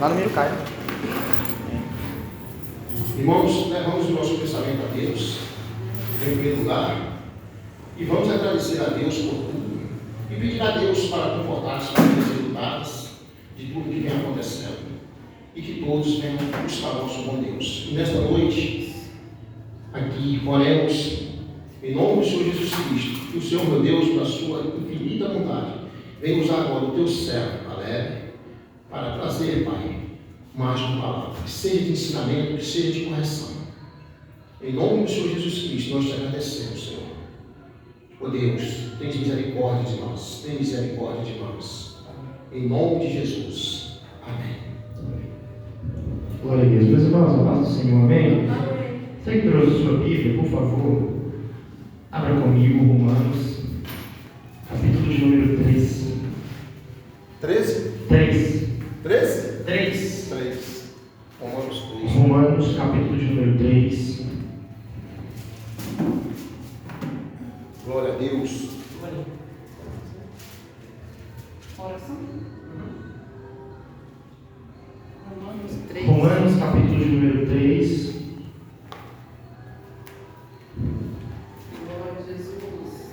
Lá no Mirucaia. Irmãos, levamos o nosso pensamento a Deus, em primeiro lugar, e vamos agradecer a Deus por tudo, e pedir a Deus para confortar as famílias enlutadas de tudo que vem acontecendo, e que todos venham buscar o nosso bom Deus. E nesta noite, aqui, oremos em nome do Senhor Jesus Cristo, que o Senhor, meu Deus, por sua infinita vontade, venha usar agora o teu servo, Alegre, para trazer, Pai, mais uma palavra, que seja de ensinamento, que seja de correção. Em nome do Senhor Jesus Cristo, nós te agradecemos, Senhor. Ó Deus, tens misericórdia de nós, tem misericórdia de nós. Em nome de Jesus. Amém. Glória a Deus. Meus irmãos, a paz do Senhor, amém? Você que trouxe sua Bíblia, por favor, abra comigo Romanos, capítulo de número 3. 13? 3. 13? 3. 3. Romanos 3. Romanos, capítulo de número 3. Glória a Deus. Oração. Romanos 3. Romanos, capítulo de número 3. Glória a Jesus.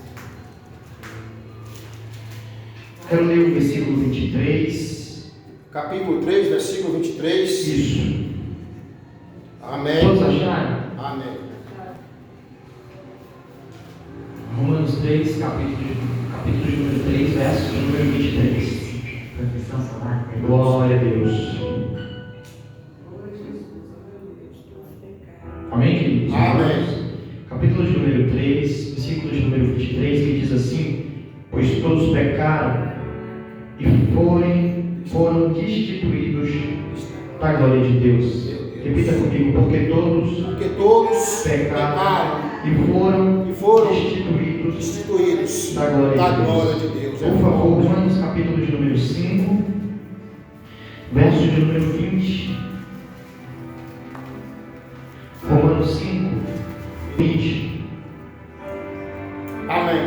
Quero ler o versículo 23. Capítulo 3, versículo 23. Isso. Amém. Todos acharam? Amém. Romanos 3, capítulo de número 3, verso de número 23. Glória a Deus. Amém, queridos? Amém. Capítulo de número 3, versículo de número 23, que diz assim: pois todos pecaram e foram destituídos da glória de Deus. Repita comigo: porque todos pecaram e foram destituídos da glória de Deus. Por favor, Romanos capítulo de número 5, verso de número 20. Romanos 5, 20. Amém.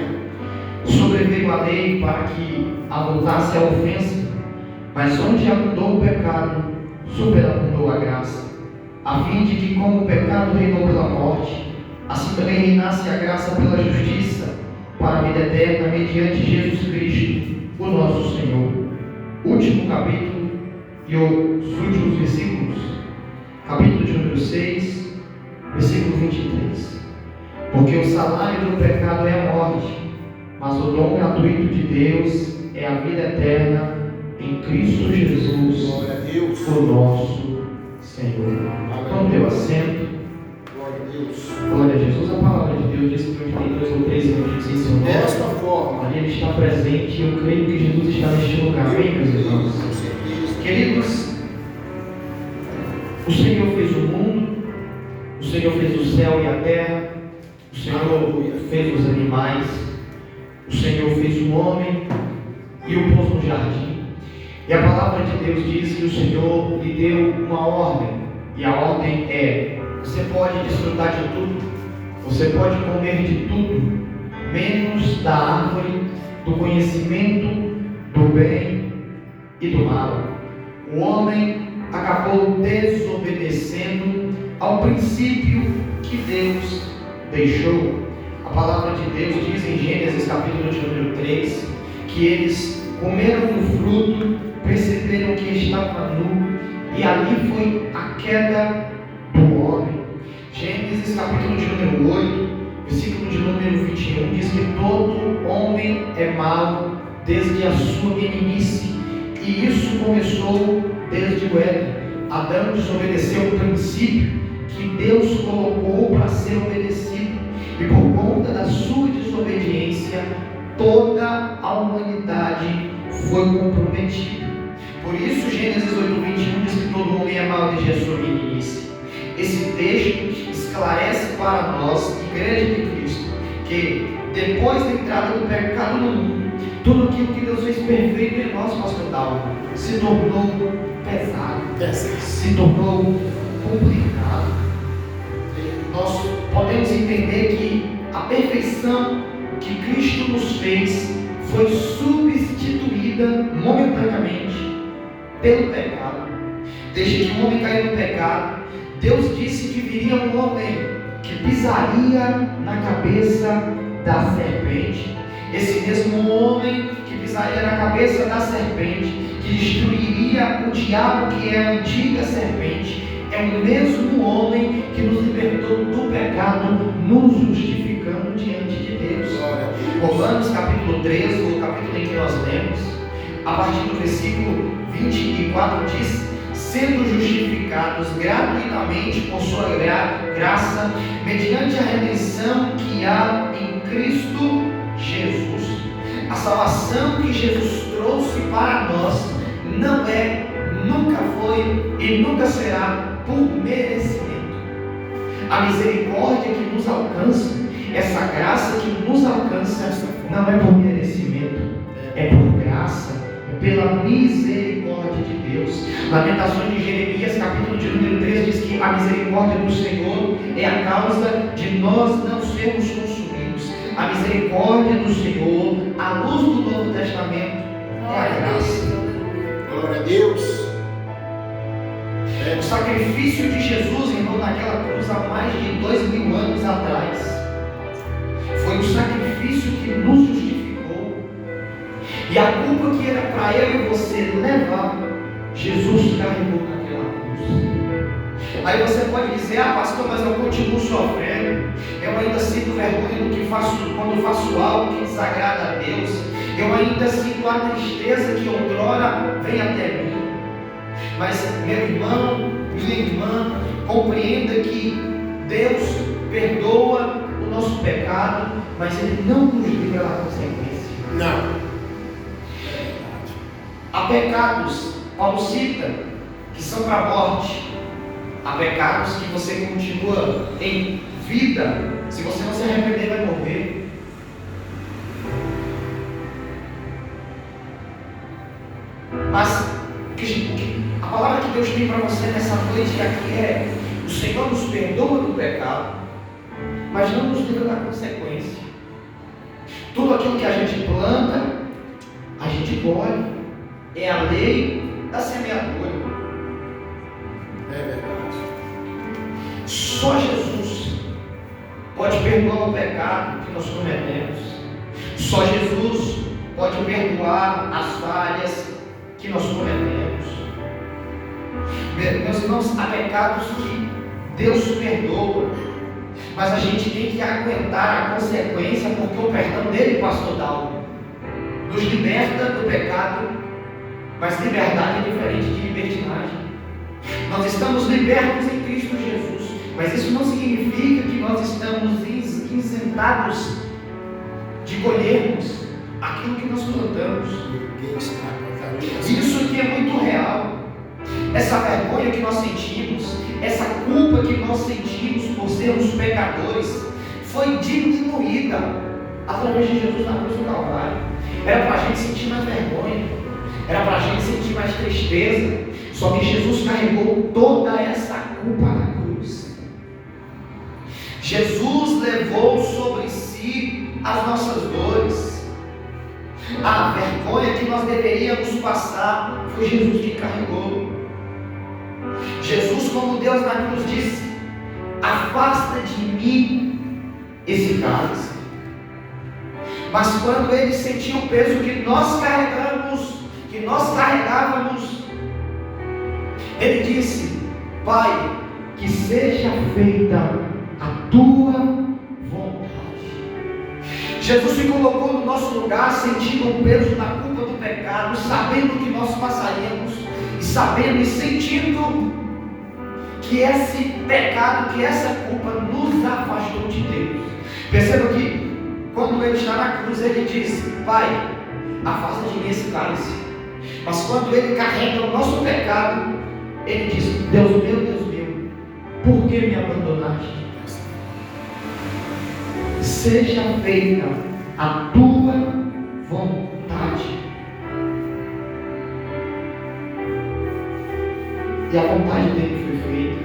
Sobreveio a lei para que abundasse a ofensa, mas onde abundou o pecado, superabundou a graça, a fim de que, como o pecado reinou pela morte, assim também reinasse a graça pela justiça, para a vida eterna, mediante Jesus Cristo, o nosso Senhor. Último capítulo e os últimos versículos, capítulo de número 6, versículo 23. Porque o salário do pecado é a morte, mas o dom gratuito de Deus é a vida eterna em Cristo Jesus, Glória a Deus. o nosso Senhor. Tome teu assento. Glória a Deus. Glória a Jesus. A palavra de Deus diz que onde tem 2 ou 3 reunidos em seu nome, Desta forma, ali Ele está presente, e eu creio que Jesus está neste lugar. Amém, meus irmãos? com certeza. Queridos, o Senhor fez o mundo, o Senhor fez o céu e a terra, o Senhor fez os animais, o Senhor fez o homem e o pôs no jardim. E a palavra de Deus diz que o Senhor lhe deu uma ordem, e a ordem é: você pode desfrutar de tudo, você pode comer de tudo, menos da árvore do conhecimento do bem e do mal. O homem acabou desobedecendo ao princípio que Deus deixou. A palavra de Deus diz em Gênesis capítulo de número 3 que eles comeram do fruto, perceberam que estava nu, e ali foi a queda do homem. Gênesis capítulo de número 8, versículo de número 21 diz que todo homem é mau desde a sua meninice, e isso começou desde o Éden. Adão desobedeceu o princípio que Deus colocou para ser obedecido, e por conta da sua desobediência toda a humanidade foi comprometida. Por isso Gênesis 8:21 diz que todo homem é mau desde a sua meninice. Esse texto esclarece para nós, Igreja de Cristo, que depois da entrada do pecado no mundo, tudo aquilo que Deus fez perfeito em nós, pastor Dalmo, se tornou pesado, se tornou complicado. Nós podemos entender que a perfeição que Cristo nos fez foi substituída momentaneamente pelo pecado. Desde que o homem caiu no pecado, Deus disse que viria um homem que pisaria na cabeça da serpente. Esse mesmo homem que pisaria na cabeça da serpente, que destruiria o diabo, que é a antiga serpente, é o mesmo homem que nos libertou do pecado, nos justificando diante de Deus. Romanos capítulo 13, o capítulo em que nós lemos, a partir do versículo 24 diz: sendo justificados gratuitamente por sua graça, mediante a redenção que há em Cristo Jesus. A salvação que Jesus trouxe para nós não é, nunca foi e nunca será por merecimento. A misericórdia que nos alcança, essa graça que nos alcança, não é por merecimento, é por graça, é pela misericórdia de Deus. Lamentações de Jeremias, capítulo de número 3, diz que a misericórdia do Senhor é a causa de nós não sermos consumidos. A misericórdia do Senhor, a luz do Novo Testamento, é a graça. Glória a Deus. O sacrifício de Jesus, irmão, naquela cruz há mais de 2000 anos atrás, foi um sacrifício que nos justificou. E a culpa que era para eu e você levar, Jesus carregou naquela cruz. Aí você pode dizer: ah, pastor, mas eu continuo sofrendo, eu ainda sinto vergonha do que faço, quando faço algo que desagrada a Deus, eu ainda sinto a tristeza que outrora vem até mim. Mas, meu irmão, minha irmã, compreenda que Deus perdoa o nosso pecado, mas Ele não nos livra da consequência. Não. Há pecados, Paulo cita, que são para a morte. Há pecados que você continua em vida, se você não se arrepender, vai morrer. Mas a palavra que Deus tem para você nessa noite aqui é: o Senhor nos perdoa do pecado, mas não nos livra da consequência. Tudo aquilo que a gente planta, a gente colhe. É a lei da semeadura. É verdade. Só Jesus pode perdoar o pecado que nós cometemos. Só Jesus pode perdoar as falhas que nós cometemos. Meus irmãos, há pecados que Deus perdoa, mas a gente tem que aguentar a consequência, porque o perdão dele, pastor Dalmo, nos liberta do pecado. Mas liberdade é diferente de libertinagem. Nós estamos libertos em Cristo Jesus, mas isso não significa que nós estamos isentados de colhermos aquilo que nós plantamos. Isso que é muito real. Essa vergonha que nós sentimos, essa culpa que nós sentimos por sermos pecadores, foi diminuída através de Jesus na cruz do Calvário. Era para a gente sentir mais vergonha, era para a gente sentir mais tristeza, só que Jesus carregou toda essa culpa na cruz. Jesus levou sobre si as nossas dores. A vergonha que nós deveríamos passar, foi Jesus que carregou. Jesus, como Deus na cruz disse: afasta de mim esse cálice. Mas quando ele sentiu o peso que nós carregávamos, ele disse: Pai, que seja feita a tua vontade. Jesus se colocou no nosso lugar, sentindo o peso da culpa do pecado, sabendo que nós passaríamos, e sabendo e sentindo que esse pecado, que essa culpa nos afastou de Deus. Perceba que quando ele está na cruz, ele diz: Pai, afasta de mim esse cálice. Mas quando ele carrega o nosso pecado, ele diz: Deus meu, por que me abandonaste? Seja feita a tua vontade. E a vontade dele foi feita.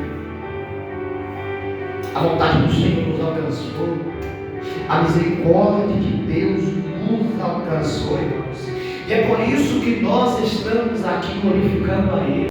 A vontade do Senhor nos alcançou. A misericórdia de Deus nos alcançou, irmãos. E é por isso que nós estamos aqui glorificando a Ele.